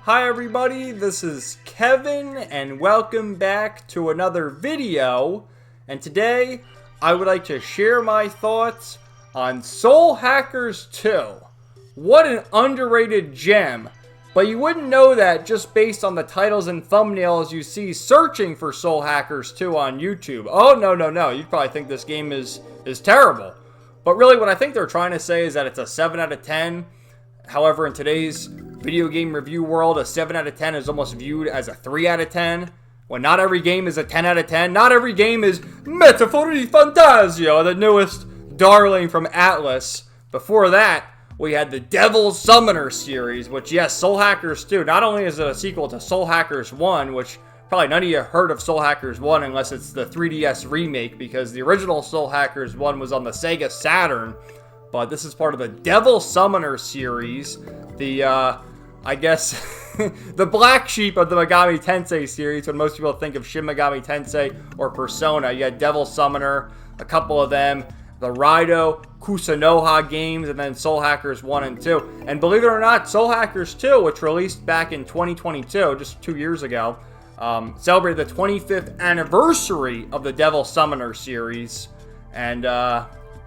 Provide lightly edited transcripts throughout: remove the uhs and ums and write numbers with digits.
Hi everybody, this is Kevin and welcome back to another video. And today I would like to share my thoughts on Soul Hackers 2. What an underrated gem. But you wouldn't know that just based on the titles and thumbnails you see searching for Soul Hackers 2 on YouTube. Oh no, you'd probably think this game is terrible. But really what I think they're trying to say is that it's a 7 out of 10. However, in today's video game review world, a 7 out of 10 is almost viewed as a 3 out of 10. When not every game is a 10 out of 10. Not every game is Metaphori Fantasio, the newest darling from Atlas. Before that, we had the Devil Summoner series, which, yes, Soul Hackers 2. Not only is it a sequel to Soul Hackers 1, which probably none of you heard of Soul Hackers 1 unless it's the 3DS remake, because the original Soul Hackers 1 was on the Sega Saturn. But this is part of the Devil Summoner series, the, I guess, the black sheep of the Megami Tensei series. When most people think of Shin Megami Tensei or Persona, you had Devil Summoner, a couple of them, the Raido Kusunoha games, and then Soul Hackers 1 and 2. And believe it or not, Soul Hackers 2, which released back in 2022, just 2 years ago, celebrated the 25th anniversary of the Devil Summoner series. And,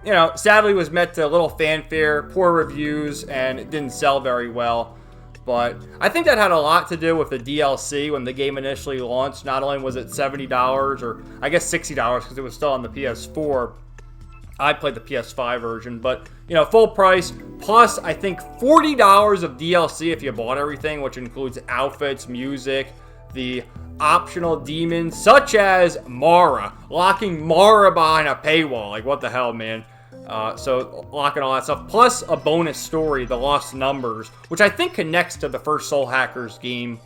you know, sadly was met to little fanfare, poor reviews, and it didn't sell very well. But I think that had a lot to do with the DLC when the game initially launched. Not only was it $70, or I guess $60 because it was still on the PS4. I played the PS5 version, but, you know, full price, plus I think $40 of DLC if you bought everything, which includes outfits, music, the optional demons, such as Mara. Locking Mara behind a paywall. Like, what the hell, man? So, locking all that stuff. Plus a bonus story, The Lost Numbers, which I think connects to the first Soul Hackers game.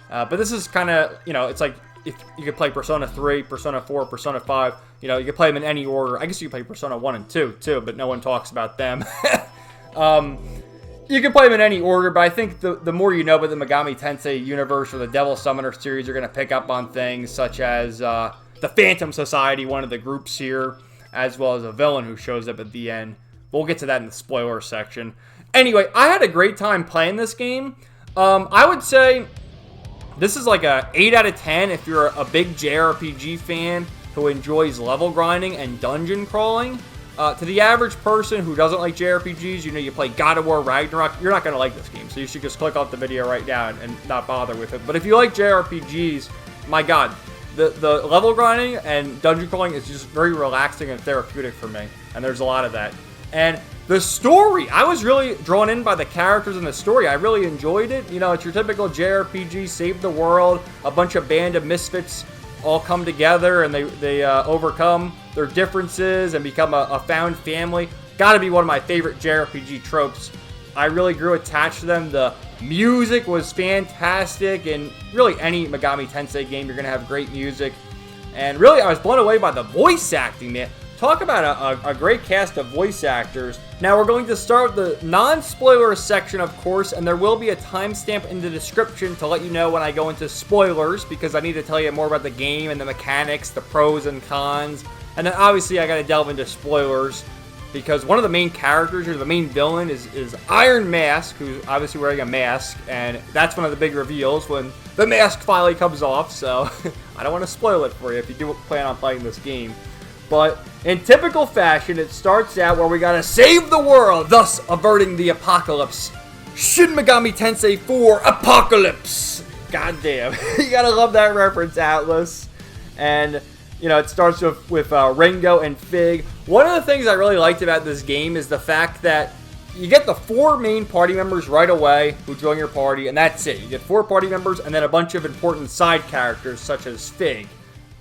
But this is kind of, you know, it's like, if you could play Persona 3, Persona 4, Persona 5, you know, you could play them in any order. I guess you could play Persona 1 and 2, too, but no one talks about them. You can play them in any order, but I think the more you know about the Megami Tensei universe or the Devil Summoner series, you're going to pick up on things such as the Phantom Society, one of the groups here, as well as a villain who shows up at the end. We'll get to that in the spoiler section. Anyway, I had a great time playing this game. I would say this is like a 8 out of 10 if you're a big JRPG fan who enjoys level grinding and dungeon crawling. To the average person who doesn't like JRPGs, you know, you play God of War Ragnarok, you're not going to like this game. So you should just click off the video right now and not bother with it. But if you like JRPGs, my God, the level grinding and dungeon crawling is just very relaxing and therapeutic for me. And there's a lot of that. And the story, I was really drawn in by the characters in the story. I really enjoyed it. You know, it's your typical JRPG, save the world, a bunch of band of misfits all come together and they overcome their differences and become a found family. Gotta be one of my favorite JRPG tropes. I really grew attached to them. The music was fantastic, and really any Megami Tensei game, you're gonna have great music. And really, I was blown away by the voice acting, man. Talk about a great cast of voice actors. Now, we're going to start with the non-spoiler section, of course, and there will be a timestamp in the description to let you know when I go into spoilers, because I need to tell you more about the game and the mechanics, the pros and cons. And then, obviously, I got to delve into spoilers, because one of the main characters, or the main villain, is Iron Mask, who's obviously wearing a mask, and that's one of the big reveals when the mask finally comes off, so I don't want to spoil it for you if you do plan on playing this game. But in typical fashion, it starts out where we gotta save the world, thus averting the apocalypse. Shin Megami Tensei 4 Apocalypse! God damn. You gotta love that reference, Atlas. And, you know, it starts with Ringo and Fig. One of the things I really liked about this game is the fact that you get the 4 main party members right away who join your party, and that's it. You get 4 party members and then a bunch of important side characters such as Fig.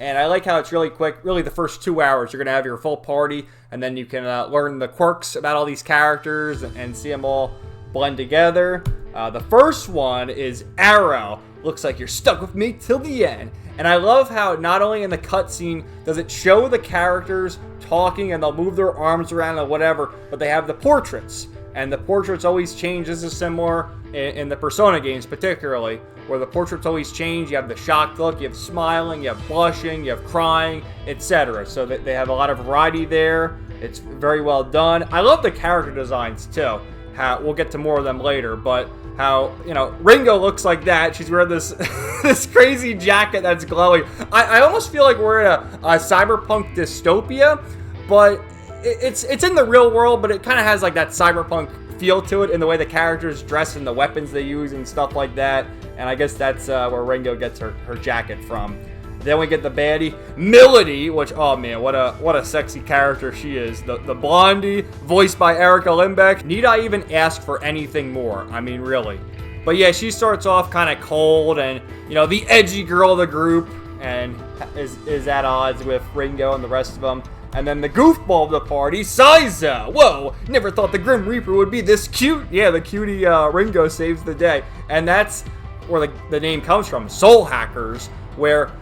And I like how it's really quick. Really, the first 2 hours, you're going to have your full party, and then you can learn the quirks about all these characters and see them all blend together. The first one is Arrow. Looks like you're stuck with me till the end. And I love how not only in the cutscene does it show the characters talking and they'll move their arms around or whatever, but they have the portraits. And the portraits always change. This is similar in the Persona games particularly, where the portraits always change. You have the shocked look, you have smiling, you have blushing, you have crying, etc. So that they have a lot of variety there. It's very well done. I love the character designs too. We'll get to more of them later, but how, you know, Ringo looks like that. She's wearing this this crazy jacket that's glowing. I almost feel like we're in a cyberpunk dystopia, but it's in the real world, but it kind of has like that cyberpunk feel to it in the way the characters dress and the weapons they use and stuff like that. And I guess that's where Ringo gets her jacket from. Then we get the baddie, Milady, which, oh man, what a sexy character she is. The blondie, voiced by Erica Lindbeck. Need I even ask for anything more? I mean, really. But yeah, she starts off kind of cold and, you know, the edgy girl of the group, and is at odds with Ringo and the rest of them. And then the goofball of the party, Siza. Whoa, never thought the Grim Reaper would be this cute. Yeah, the cutie Ringo saves the day. And that's where the name comes from, Soul Hackers, where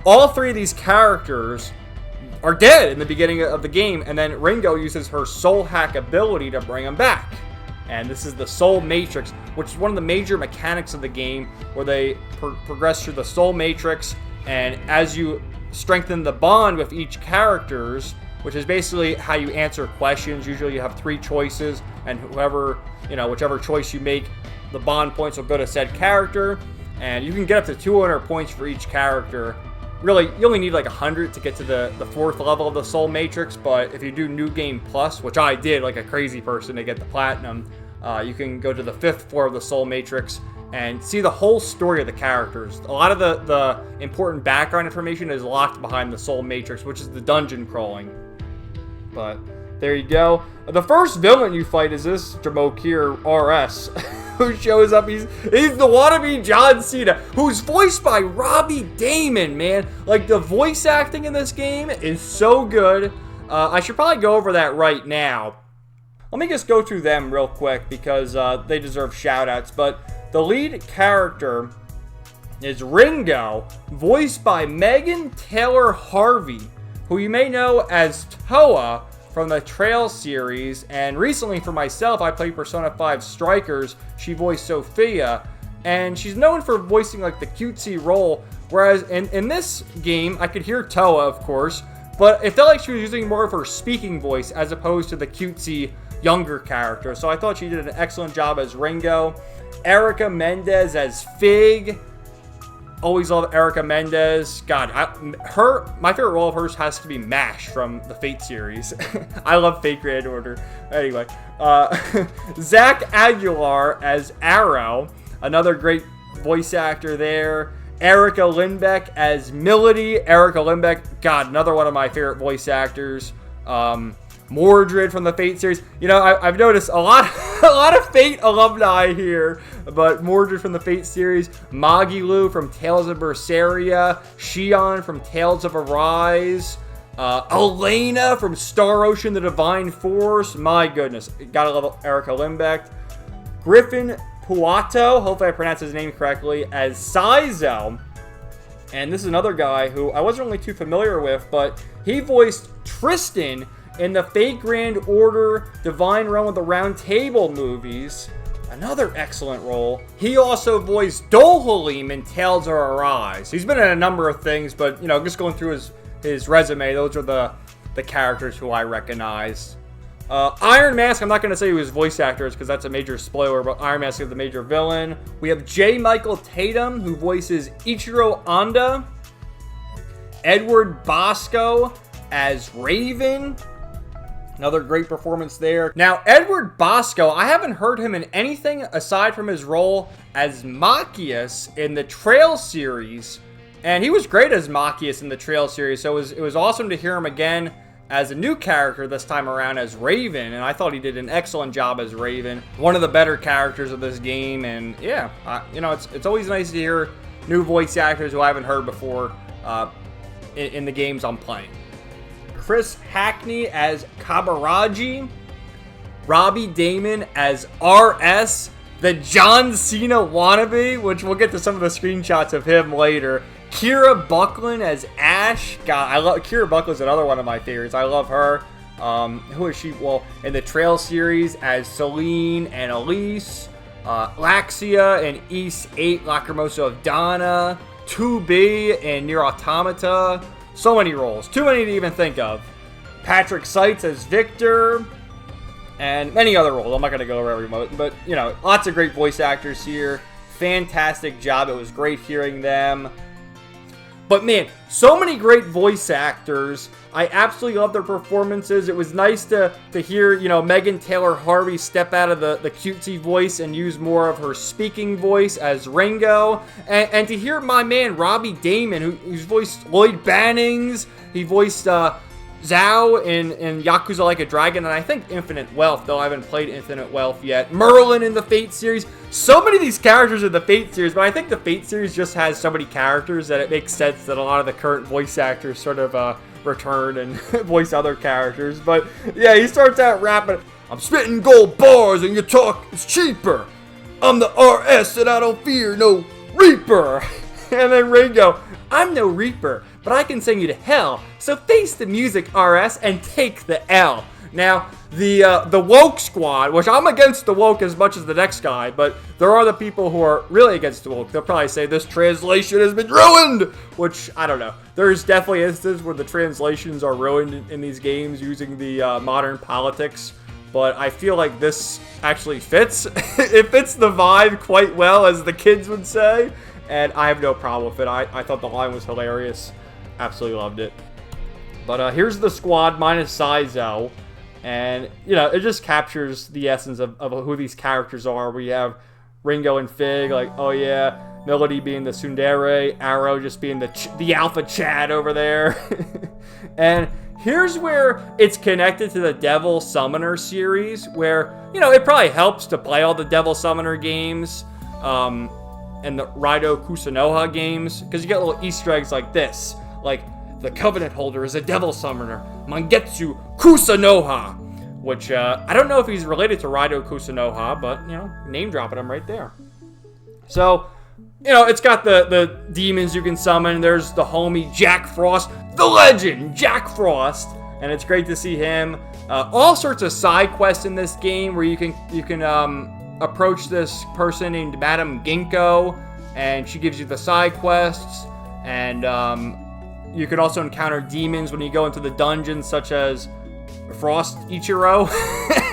all three of these characters are dead in the beginning of the game, and then Ringo uses her soul hack ability to bring them back. And this is the Soul Matrix, which is one of the major mechanics of the game, where they progress through the Soul Matrix, and as you strengthen the bond with each characters, which is basically how you answer questions. Usually you have 3 choices, and whichever choice you make, the bond points will go to said character, and you can get up to 200 points for each character. Really, you only need like 100 to get to the 4th level of the Soul Matrix, but if you do New Game Plus, which I did like a crazy person to get the Platinum, you can go to the 5th floor of the Soul Matrix and see the whole story of the characters. A lot of the important background information is locked behind the Soul Matrix, which is the dungeon crawling. But there you go. The first villain you fight is this Jamokir RS, who shows up. He's the wannabe John Cena, who's voiced by Robbie Damon, man. Like, the voice acting in this game is so good. I should probably go over that right now. Let me just go through them real quick because they deserve shout-outs. But the lead character is Ringo, voiced by Megan Taylor Harvey, who you may know as Toa from the Trail series, and recently for myself, I played Persona 5 Strikers. She voiced Sophia, and she's known for voicing like the cutesy role, whereas in this game, I could hear Toa, of course, but it felt like she was using more of her speaking voice as opposed to the cutesy younger character, so I thought she did an excellent job as Ringo. Erica Mendez as Fig. Always love Erica Mendez. God, my favorite role of hers has to be MASH from the Fate series. I love Fate Grand Order. Anyway, Zach Aguilar as Arrow, another great voice actor there. Erica Lindbeck as Milady. Erica Lindbeck, God, another one of my favorite voice actors. Mordred from the Fate series. You know, I've noticed a lot of Fate alumni here, but Mordred from the Fate series, Magilu from Tales of Berseria, Shion from Tales of Arise, Elena from Star Ocean: The Divine Force. My goodness, gotta love Erica Lindbeck. Griffin Puato, hopefully I pronounced his name correctly, as Sizo. And this is another guy who I wasn't really too familiar with, but he voiced Tristan in the Fate Grand Order Divine Realm of the Round Table movies. Another excellent role. He also voiced Dohalim in Tales of Arise. He's been in a number of things, but, you know, just going through his resume, those are the characters who I recognize. Iron Mask, I'm not going to say who his voice actor is because that's a major spoiler, but Iron Mask is the major villain. We have J. Michael Tatum, who voices Ichiro Honda. Edward Bosco as Raven. Another great performance there. Now, Edward Bosco, I haven't heard him in anything aside from his role as Machias in the Trail series. And he was great as Machias in the Trail series, so it was awesome to hear him again as a new character this time around as Raven, and I thought he did an excellent job as Raven. One of the better characters of this game, and yeah, you know, it's always nice to hear new voice actors who I haven't heard before in the games I'm playing. Chris Hackney as Kabaraji, Robbie Damon as RS, the John Cena wannabe, which we'll get to some of the screenshots of him later. Kira Buckland as Ash. God, I love Kira Buckland's another one of my favorites. I love her. Who is she? Well, in the Trail series as Celine and Elise. Laxia in East 8, Lacrimosa of Donna. 2B in Nier Automata. So many roles. Too many to even think of. Patrick Seitz as Victor. and many other roles. I'm not going to go over every moment, but, you know, lots of great voice actors here. Fantastic job. It was great hearing them. But man, so many great voice actors. I absolutely love their performances. It was nice to hear, you know, Megan Taylor Harvey step out of the cutesy voice and use more of her speaking voice as Ringo. And to hear my man Robbie Damon, who's voiced Lloyd Bannings. He voiced Zhao in Yakuza Like a Dragon, and I think Infinite Wealth, though I haven't played Infinite Wealth yet. Merlin in the Fate series. So many of these characters in the Fate series, but I think the Fate series just has so many characters that it makes sense that a lot of the current voice actors sort of return and voice other characters. But yeah, he starts out rapping, "I'm spitting gold bars and your talk is cheaper. I'm the RS and I don't fear no Reaper." And then Ringo, "I'm no Reaper, but I can send you to hell. So face the music, RS, and take the L." Now, the woke squad, which I'm against the woke as much as the next guy, but there are the people who are really against the woke. They'll probably say this translation has been ruined, which, I don't know. There's definitely instances where the translations are ruined in these games using the modern politics, but I feel like this actually fits. It fits the vibe quite well, as the kids would say, and I have no problem with it. I thought the line was hilarious. Absolutely loved it. But here's the squad minus Saizo. And, you know, it just captures the essence of who these characters are. We have Ringo and Fig, like, oh yeah, Melody being the tsundere, Arrow just being the alpha Chad over there. And here's where it's connected to the Devil Summoner series, where, you know, it probably helps to play all the Devil Summoner games and the Raido Kusunoha games, because you get little Easter eggs like this. Like, the Covenant Holder is a Devil Summoner, Mangetsu Kusunoha, which, I don't know if he's related to Raido Kusunoha, but, you know, name dropping him right there. So, you know, it's got the demons you can summon. There's the homie Jack Frost, the legend, Jack Frost, and it's great to see him. All sorts of side quests in this game where you can approach this person named Madame Ginkgo, and she gives you the side quests, and, you could also encounter demons when you go into the dungeons, such as Frost Ichiro.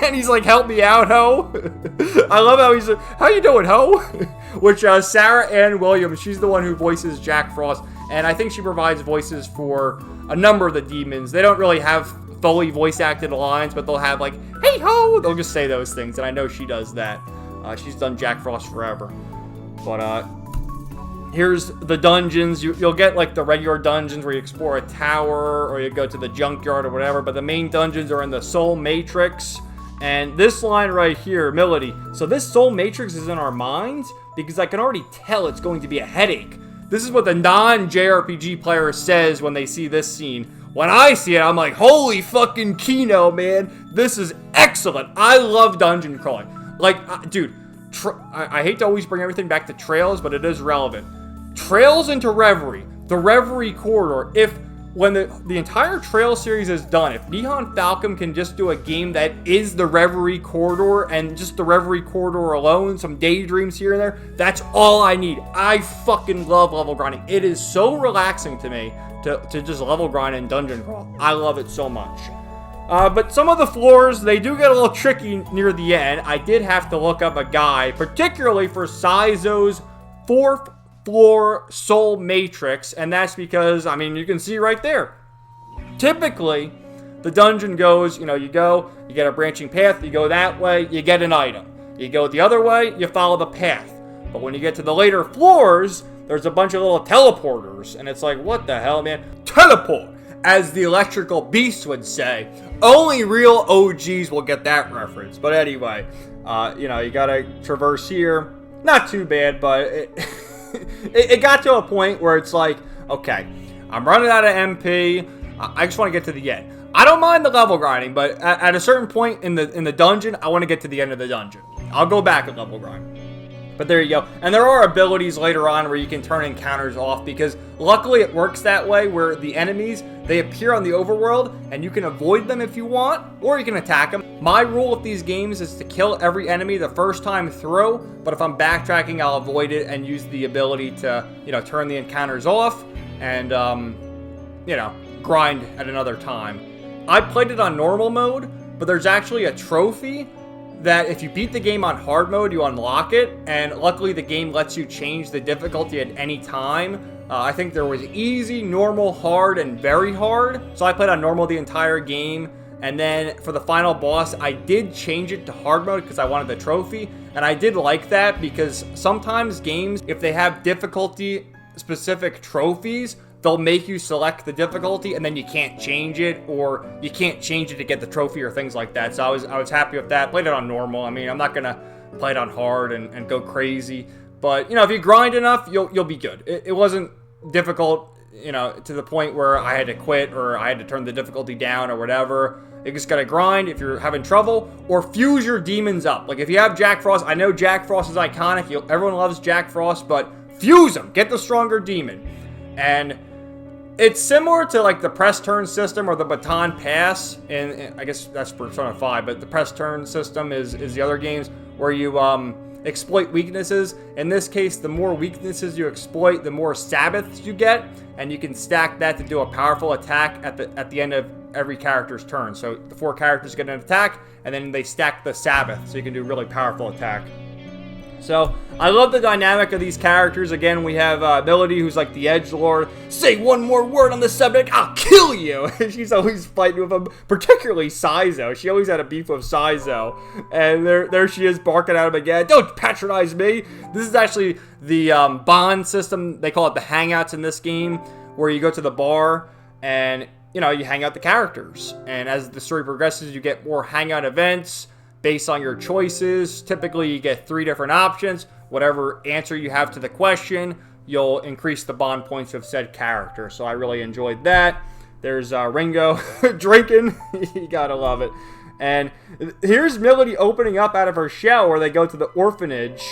And he's like, "Help me out, ho." I love how he's like, "How you doing, ho?" Which Sarah Ann Williams, she's the one who voices Jack Frost. And I think she provides voices for a number of the demons. They don't really have fully voice acted lines, but they'll have like, "Hey, ho." They'll just say those things. And I know she does that. She's done Jack Frost forever. But, here's the dungeons. You'll get like the regular dungeons where you explore a tower or you go to the junkyard or whatever, but the main dungeons are in the Soul Matrix. And this line right here, Melody. So this Soul Matrix is in our minds because I can already tell it's going to be a headache. This is what the non-JRPG player says when they see this scene. When I see it, I'm like, holy fucking Kino, man. This is excellent. I love dungeon crawling. Like, dude, I hate to always bring everything back to Trails, but it is relevant. Trails into Reverie, the Reverie corridor. When the entire Trail series is done, if Nihon Falcom can just do a game that is the Reverie corridor and just the Reverie corridor alone, some daydreams here and there, that's all I need. I fucking love level grinding. It is so relaxing to me to just level grind and dungeon crawl. I love it so much. But some of the floors, they do get a little tricky near the end. I did have to look up a guide, particularly for Saizo's 4th floor Soul Matrix, and that's because, I mean, you can see right there. Typically, the dungeon goes, you know, you get a branching path, you go that way, you get an item. You go the other way, you follow the path. But when you get to the later floors, there's a bunch of little teleporters, and it's like, what the hell, man? Teleport, as the Electrical Beast would say. Only real OGs will get that reference. But anyway, you know, you gotta traverse here. Not too bad, but it got to a point where it's like, okay, I'm running out of MP. I just want to get to the end. I don't mind the level grinding, but at a certain point in the dungeon, I want to get to the end of the dungeon. I'll go back and level grind. But there you go. And there are abilities later on where you can turn encounters off, because luckily it works that way, where the enemies, they appear on the overworld and you can avoid them if you want, or you can attack them. My rule with these games is to kill every enemy the first time through, but if I'm backtracking, I'll avoid it and use the ability to, you know, turn the encounters off and, you know, grind at another time. I played it on normal mode, but there's actually a trophy that if you beat the game on hard mode, you unlock it, and luckily the game lets you change the difficulty at any time. I think there was easy, normal, hard, and very hard, so I played on normal the entire game, and then for the final boss, I did change it to hard mode because I wanted the trophy, and I did like that because sometimes games, if they have difficulty-specific trophies, they'll make you select the difficulty and then you can't change it, or you can't change it to get the trophy or things like that. So I was happy with that. Played it on normal. I mean, I'm not gonna play it on hard and go crazy, but you know, if you grind enough, you'll be good. It wasn't difficult, you know, to the point where I had to quit or I had to turn the difficulty down or whatever. You just gotta grind if you're having trouble, or fuse your demons up. Like if you have Jack Frost, I know Jack Frost is iconic. Everyone loves Jack Frost, but fuse them. Get the stronger demon. And it's similar to like the press turn system or the baton pass, and I guess that's Persona 5, but the press turn system is the other games where you exploit weaknesses. In this case, the more weaknesses you exploit, the more Sabbaths you get, and you can stack that to do a powerful attack at the end of every character's turn. So the 4 characters get an attack, and then they stack the Sabbath, so you can do a really powerful attack. So, I love the dynamic of these characters. Again, we have Melody, who's like the edgelord. Say one more word on the subject, I'll kill you! She's always fighting with him, particularly Saizo. She always had a beef with Saizo. And there she is, barking at him again. Don't patronize me! This is actually the bond system. They call it the hangouts in this game, where you go to the bar and, you know, you hang out the characters. And as the story progresses, you get more hangout events based on your choices. Typically, you get 3 different options. Whatever answer you have to the question, you'll increase the bond points of said character. So I really enjoyed that. There's Ringo drinking. You gotta love it. And here's Melody opening up out of her shell where they go to the orphanage,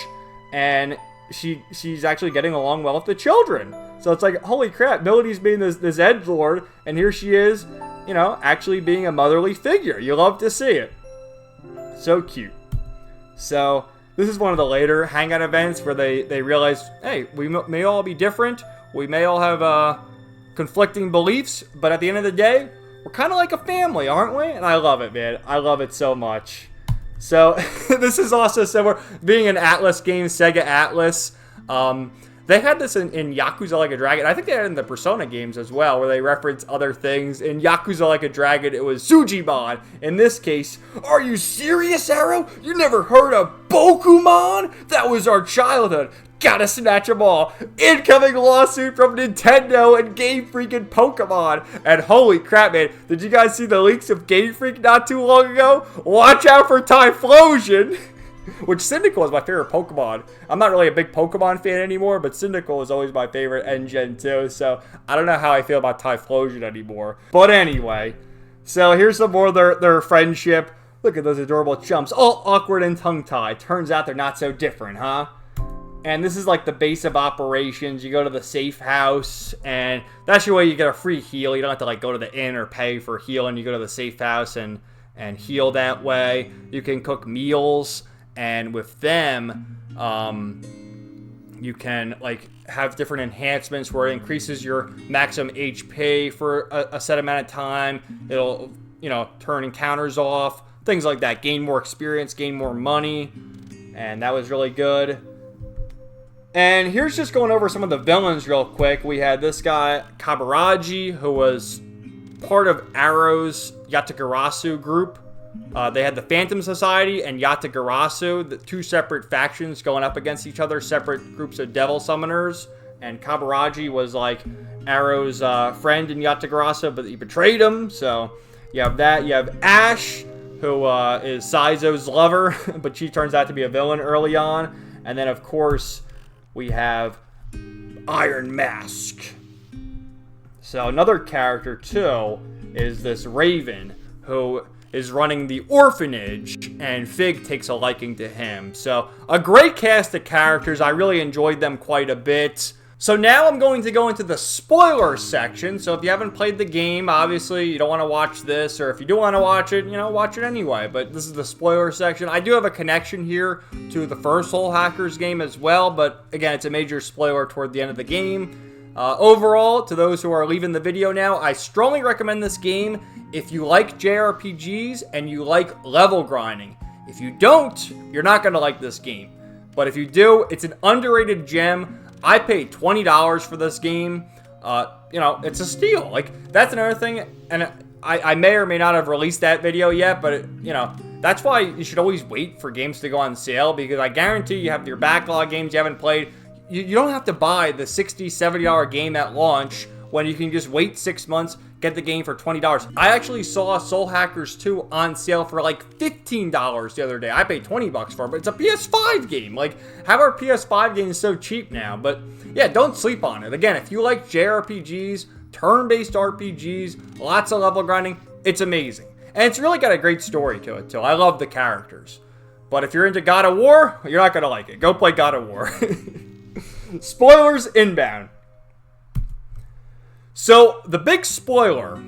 and she's actually getting along well with the children. So it's like, holy crap, Melody's being this edgelord, and here she is, you know, actually being a motherly figure. You love to see it. So cute. So this is one of the later hangout events where they realize, hey, we may all be different. We may all have conflicting beliefs, but at the end of the day, we're kind of like a family, aren't we? And I love it, man. I love it so much. So this is also similar, being an Atlas game, Sega Atlas. They had this in Yakuza Like a Dragon. I think they had it in the Persona games as well, where they reference other things. In Yakuza Like a Dragon, it was Sujimon. In this case, are you serious, Arrow? You never heard of Bokumon? That was our childhood. Gotta snatch them all. Incoming lawsuit from Nintendo and Game Freak and Pokemon. And holy crap, man. Did you guys see the leaks of Game Freak not too long ago? Watch out for Typhlosion. Which Cyndaquil is my favorite Pokemon. I'm not really a big Pokemon fan anymore, but Cyndaquil is always my favorite N-Gen too, so I don't know how I feel about Typhlosion anymore. But anyway, so here's some more of their friendship. Look at those adorable chumps, all awkward and tongue-tied. Turns out they're not so different, huh? And this is like the base of operations. You go to the safe house, and that's your way you get a free heal. You don't have to like go to the inn or pay for healing. You go to the safe house and heal that way. You can cook meals. And with them, you can like have different enhancements where it increases your maximum HP for a set amount of time. It'll, you know, turn encounters off, things like that. Gain more experience, gain more money, and that was really good. And here's just going over some of the villains real quick. We had this guy, Kabaraji, who was part of Arrow's Yatagarasu group. They had the Phantom Society and Yatagarasu, the 2 separate factions going up against each other, separate groups of devil summoners. And Kabaraji was like Arrow's friend in Yatagarasu, but he betrayed him. So you have that. You have Ash, who is Saizo's lover, but she turns out to be a villain early on. And then, of course, we have Iron Mask. So another character, too, is this Raven, who is running the orphanage, and Fig takes a liking to him. So, a great cast of characters. I really enjoyed them quite a bit. So now I'm going to go into the spoiler section. So if you haven't played the game, obviously you don't want to watch this, or if you do want to watch it, you know, watch it anyway. But this is the spoiler section. I do have a connection here to the first Soul Hackers game as well, but again, it's a major spoiler toward the end of the game. Overall, to those who are leaving the video now, I strongly recommend this game. if you like JRPGs and you like level grinding. If you don't, you're not going to like this game. But if you do, it's an underrated gem. I paid $20 for this game. It's a steal. Like, that's another thing. And I may or may not have released that video yet, but, that's why you should always wait for games to go on sale, because I guarantee you have your backlog games you haven't played. You don't have to buy the $60, $70 game at launch when you can just wait 6 months, get the game for $20. I actually saw Soul Hackers 2 on sale for like $15 the other day. I paid $20 for it, but it's a PS5 game. Like, how are PS5 games so cheap now? But yeah, don't sleep on it. Again, if you like JRPGs, turn-based RPGs, lots of level grinding, it's amazing. And it's really got a great story to it, too. I love the characters. But if you're into God of War, you're not going to like it. Go play God of War. Spoilers inbound. So, the big spoiler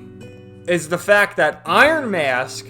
is the fact that Iron Mask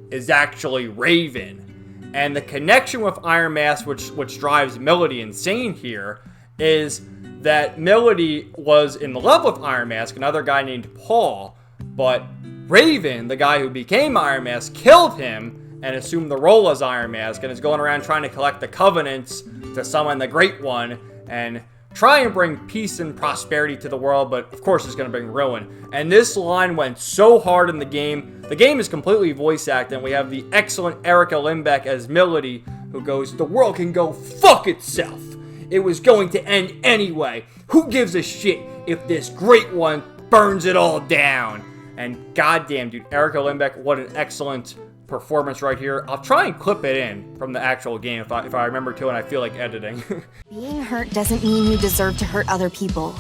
is actually Raven. And the connection with Iron Mask, which drives Melody insane here, is that Melody was in love with Iron Mask, another guy named Paul, but Raven, the guy who became Iron Mask, killed him and assumed the role as Iron Mask and is going around trying to collect the Covenants to summon the Great One and try and bring peace and prosperity to the world, but of course it's going to bring ruin. And this line went so hard in the game. The game is completely voice acted, and we have the excellent Erica Limbeck as Melody, who goes, "The world can go fuck itself. It was going to end anyway. Who gives a shit if this Great One burns it all down?" And goddamn, dude, Erica Limbeck, what an excellent performance right here. I'll try and clip it in from the actual game if I remember to and I feel like editing. Being hurt doesn't mean you deserve to hurt other people.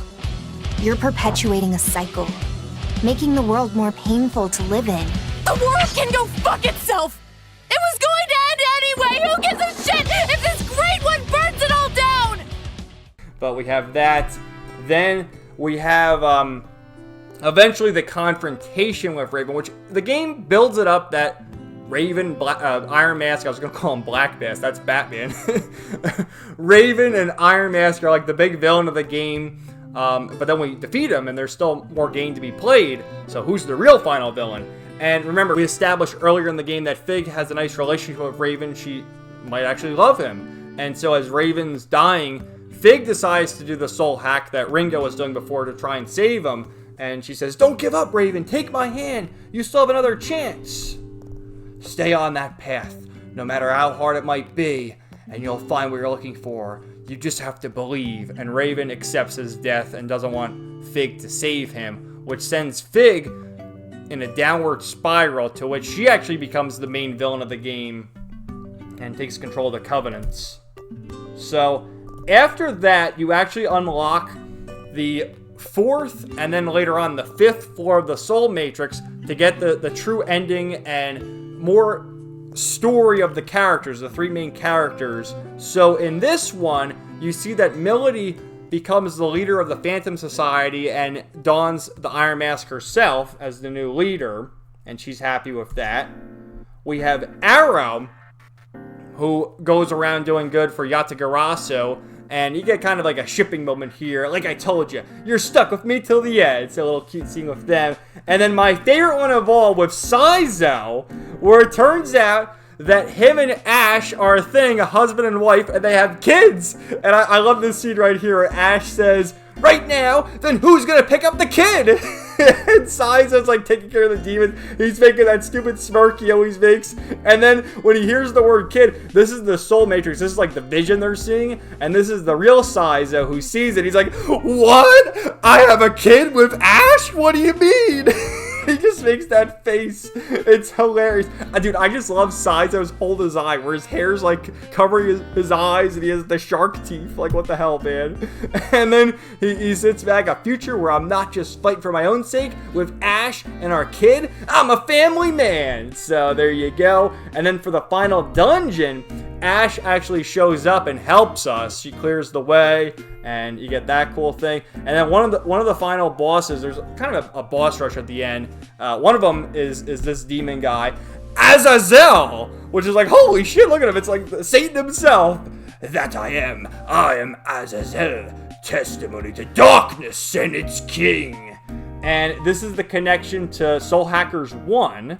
You're perpetuating a cycle, making the world more painful to live in. The world can go fuck itself! It was going to end anyway! Who gives a shit if this Great One burns it all down? But we have that. Then we have eventually the confrontation with Raven, which the game builds it up that Raven, Iron Mask, I was going to call him Black Mask, that's Batman. Raven and Iron Mask are like the big villain of the game, but then we defeat him and there's still more game to be played, so who's the real final villain? And remember, we established earlier in the game that Fig has a nice relationship with Raven. She might actually love him. And so as Raven's dying, Fig decides to do the soul hack that Ringo was doing before to try and save him. And she says, "Don't give up, Raven. Take my hand. You still have another chance. Stay on that path, no matter how hard it might be, and you'll find what you're looking for. You just have to believe." And Raven accepts his death and doesn't want Fig to save him, which sends Fig in a downward spiral to which she actually becomes the main villain of the game and takes control of the Covenants. So after that, you actually unlock the 4th and then later on the 5th floor of the Soul Matrix to get the true ending and more story of the characters, the 3 main characters. So in this one, you see that Melody becomes the leader of the Phantom Society and dons the Iron Mask herself as the new leader, and she's happy with that. We have Arrow, who goes around doing good for Yatagarasu, and you get kind of like a shipping moment here. Like I told you, you're stuck with me till the end. It's a little cute scene with them. And then my favorite one of all with Saizo, where it turns out that him and Ash are a thing, a husband and wife, and they have kids. And I love this scene right here where Ash says, "Right now, then who's gonna pick up the kid?" And Saizo's like taking care of the demon. He's making that stupid smirk he always makes. And then when he hears the word kid, this is the Soul Matrix. This is like the vision they're seeing. And this is the real Saizo who sees it. He's like, "What? I have a kid with Ash? What do you mean?" He just makes that face. It's hilarious. Dude, I just love Saizo's hold his eye, where his hair's like covering his eyes and he has the shark teeth. Like, what the hell, man? And then he sits back, "A future where I'm not just fighting for my own sake with Ash and our kid. I'm a family man." So there you go. And then for the final dungeon, Ash actually shows up and helps us. She clears the way, and you get that cool thing. And then one of the final bosses, there's kind of a boss rush at the end. One of them is this demon guy, Azazel, which is like, holy shit, look at him. It's like Satan himself. "That I am Azazel, testimony to darkness and its king." And this is the connection to Soul Hackers 1,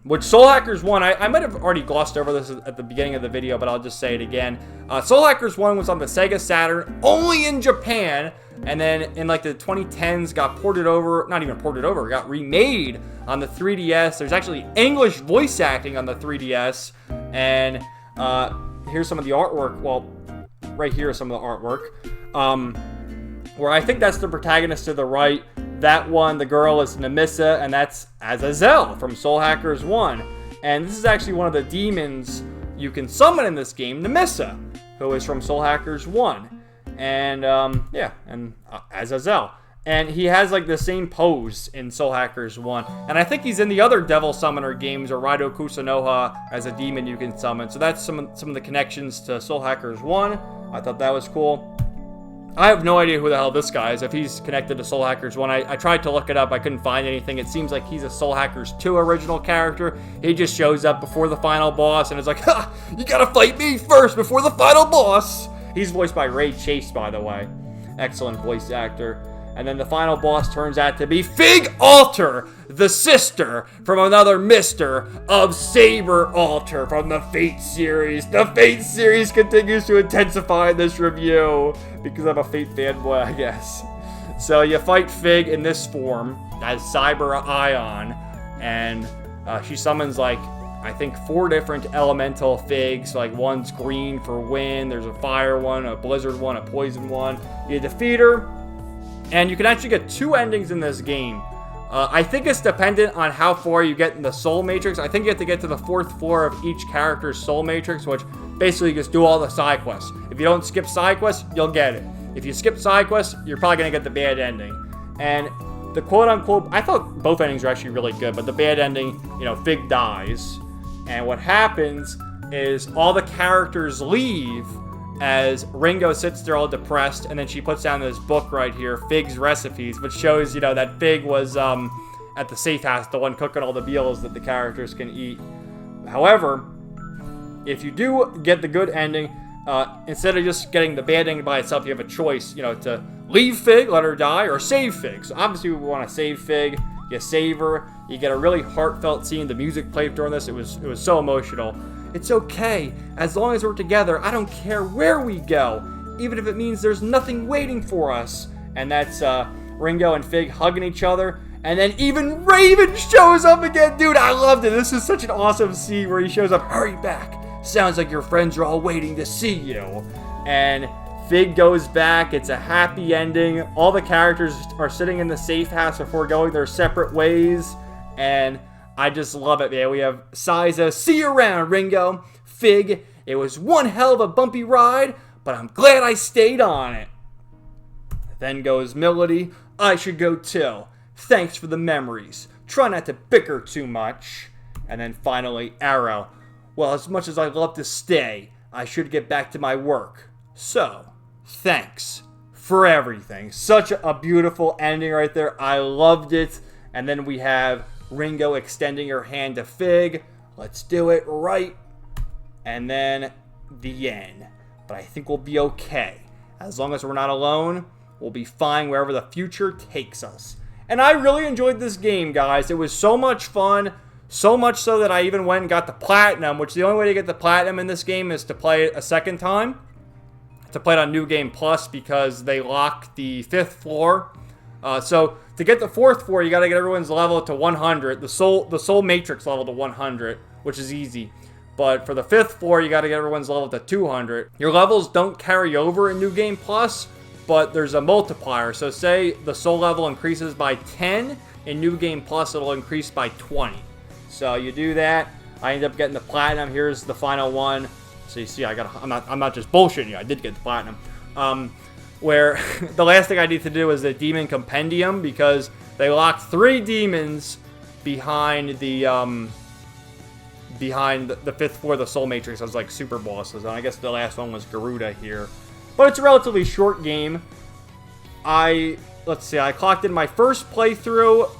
which Soul Hackers 1, I might have already glossed over this at the beginning of the video, but I'll just say it again. Soul Hackers 1 was on the Sega Saturn, only in Japan, and then in like the 2010s got ported over, not even ported over, got remade on the 3DS. There's actually English voice acting on the 3DS, and here's some of the artwork. Well, right here is some of the artwork, where I think that's the protagonist to the right. That one, the girl, is Nemissa, and that's Azazel from Soul Hackers 1. And this is actually one of the demons you can summon in this game, Nemissa, who is from Soul Hackers 1. And, Azazel. And he has, like, the same pose in Soul Hackers 1. And I think he's in the other Devil Summoner games, or Raido Kusunoha as a demon you can summon. So that's some of the connections to Soul Hackers 1. I thought that was cool. I have no idea who the hell this guy is, if he's connected to Soul Hackers 1. I tried to look it up. I couldn't find anything. It seems like he's a Soul Hackers 2 original character. He just shows up before the final boss and is like, ha! You gotta fight me first before the final boss! He's voiced by Ray Chase, by the way. Excellent voice actor. And then the final boss turns out to be Fig Alter, the sister from another Mister of Saber Alter from the Fate series. The Fate series continues to intensify in this review because I'm a Fate fanboy, I guess. So you fight Fig in this form as Cyber Ion, and she summons like, I think 4 different elemental figs. Like one's green for wind, there's a fire one, a blizzard one, a poison one. You defeat her. And you can actually get 2 endings in this game. I think it's dependent on how far you get in the Soul Matrix. I think you have to get to the 4th floor of each character's Soul Matrix, which basically just do all the side quests. If you don't skip side quests, you'll get it. If you skip side quests, you're probably going to get the bad ending. And the quote-unquote, I thought both endings were actually really good, but the bad ending, you know, Fig dies. And what happens is all the characters leave as Ringo sits there all depressed, and then she puts down this book right here, Fig's Recipes, which shows, you know, that Fig was at the safe house, the one cooking all the meals that the characters can eat. However, if you do get the good ending, instead of just getting the bad ending by itself, you have a choice, you know, to leave Fig, let her die, or save Fig. So obviously we want to save Fig. You save her. You get a really heartfelt scene. The music played during this. It was so emotional. It's okay. As long as we're together, I don't care where we go. Even if it means there's nothing waiting for us. And that's Ringo and Fig hugging each other. And then even Raven shows up again. Dude, I loved it. This is such an awesome scene where he shows up. Hurry back. Sounds like your friends are all waiting to see you. And Fig goes back. It's a happy ending. All the characters are sitting in the safe house before going their separate ways. And I just love it, man. We have Siza. See you around, Ringo. Fig, it was one hell of a bumpy ride, but I'm glad I stayed on it. Then goes Melody. I should go too. Thanks for the memories. Try not to bicker too much. And then finally, Arrow. Well, as much as I'd love to stay, I should get back to my work. So, thanks for everything. Such a beautiful ending right there. I loved it. And then we have Ringo extending her hand to Fig. Let's do it right. And then the end. But I think we'll be okay. As long as we're not alone, we'll be fine wherever the future takes us. And I really enjoyed this game, guys. It was so much fun. So much so that I even went and got the Platinum, which the only way to get the Platinum in this game is to play it a second time. To play it on New Game Plus because they lock the 5th floor. So to get the 4th floor, you got to get everyone's level to 100. The Soul Matrix level to 100, which is easy. But for the 5th floor, you got to get everyone's level to 200. Your levels don't carry over in New Game Plus, but there's a multiplier. So say the Soul level increases by 10, in New Game Plus it'll increase by 20. So you do that. I end up getting the Platinum. Here's the final one. So you see, I'm not just bullshitting you. I did get the Platinum. Where the last thing I need to do is the Demon Compendium, because they locked 3 demons behind the 5th floor of the Soul Matrix as like super bosses. And I guess the last one was Garuda here. But it's a relatively short game. Let's see, I clocked in my first playthrough.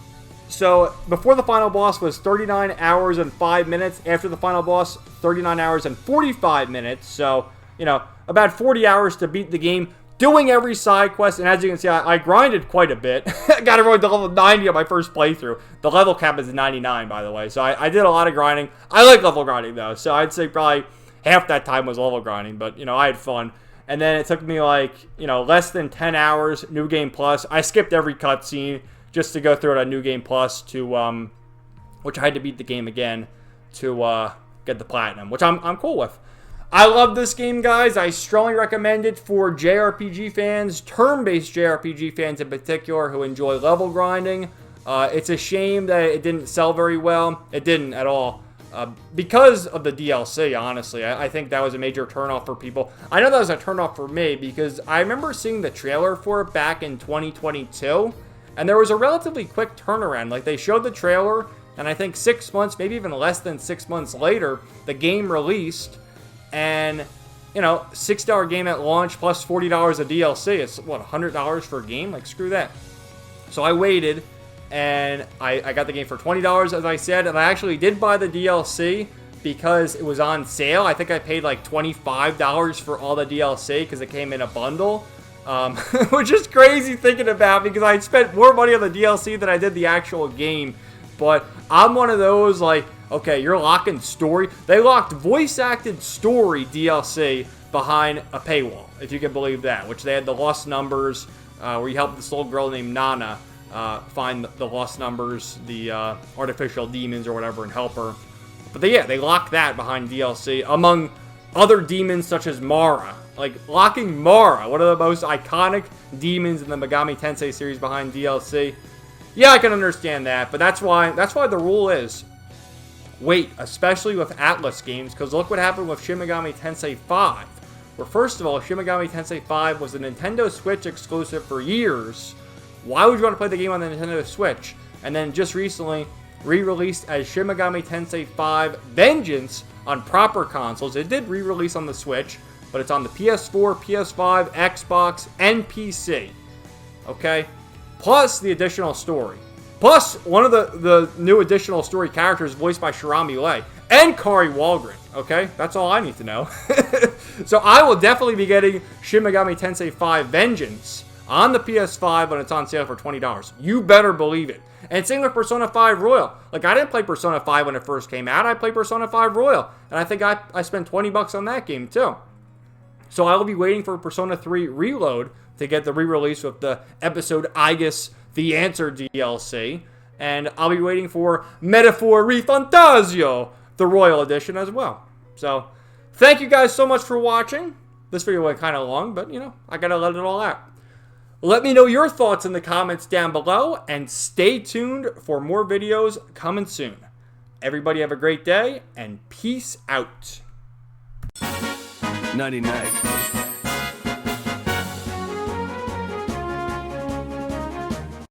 So before the final boss was 39 hours and 5 minutes. After the final boss, 39 hours and 45 minutes. So, you know, about 40 hours to beat the game. doing every side quest, and as you can see, I grinded quite a bit. I got everyone to level 90 on my first playthrough. The level cap is 99, by the way, so I did a lot of grinding. I like level grinding, though, so I'd say probably half that time was level grinding, but, you know, I had fun. And then it took me, like, you know, less than 10 hours, New Game Plus. I skipped every cutscene just to go through it on New Game Plus to, which I had to beat the game again to get the platinum, which I'm cool with. I love this game, guys. I strongly recommend it for JRPG fans, turn-based JRPG fans in particular, who enjoy level grinding. It's a shame that it didn't sell very well. It didn't at all. Because of the DLC, honestly. I think that was a major turnoff for people. I know that was a turnoff for me because I remember seeing the trailer for it back in 2022, and there was a relatively quick turnaround. Like, they showed the trailer, and I think 6 months, maybe even less than 6 months later, the game released. And, you know, $6 game at launch plus $40 of DLC. It's, what, $100 for a game? Like, screw that. So I waited, and I got the game for $20, as I said. And I actually did buy the DLC because it was on sale. I think I paid, like, $25 for all the DLC because it came in a bundle. Which is crazy thinking about because I spent more money on the DLC than I did the actual game. But I'm one of those, like, okay, you're locking story. They locked voice-acted story DLC behind a paywall, if you can believe that, which they had the lost numbers, where you help this little girl named Nana find the lost numbers, the artificial demons or whatever, and help her. But they locked that behind DLC, among other demons such as Mara. Like, locking Mara, one of the most iconic demons in the Megami Tensei series behind DLC. Yeah, I can understand that, but that's why the rule is wait, especially with Atlas games, because look what happened with Shin Megami Tensei 5. Where first of all, Shin Megami Tensei 5 was a Nintendo Switch exclusive for years. Why would you want to play the game on the Nintendo Switch? And then just recently, re-released as Shin Megami Tensei 5 Vengeance on proper consoles. It did re-release on the Switch, but it's on the PS4, PS5, Xbox, and PC. Okay? Plus the additional story. Plus, one of the new additional story characters voiced by Shirami Lei and Kari Walgren, okay? That's all I need to know. So I will definitely be getting Shin Megami Tensei 5 Vengeance on the PS5 when it's on sale for $20. You better believe it. And same with Persona 5 Royal. Like, I didn't play Persona 5 when it first came out. I played Persona 5 Royal. And I think I spent $20 on that game, too. So I will be waiting for Persona 3 Reload to get the re-release with the episode Aegis The Answer DLC, and I'll be waiting for Metaphor Refantasio, the Royal Edition as well. So, thank you guys so much for watching. This video went kind of long, but, you know, I gotta let it all out. Let me know your thoughts in the comments down below, and stay tuned for more videos coming soon. Everybody have a great day, and peace out. 99.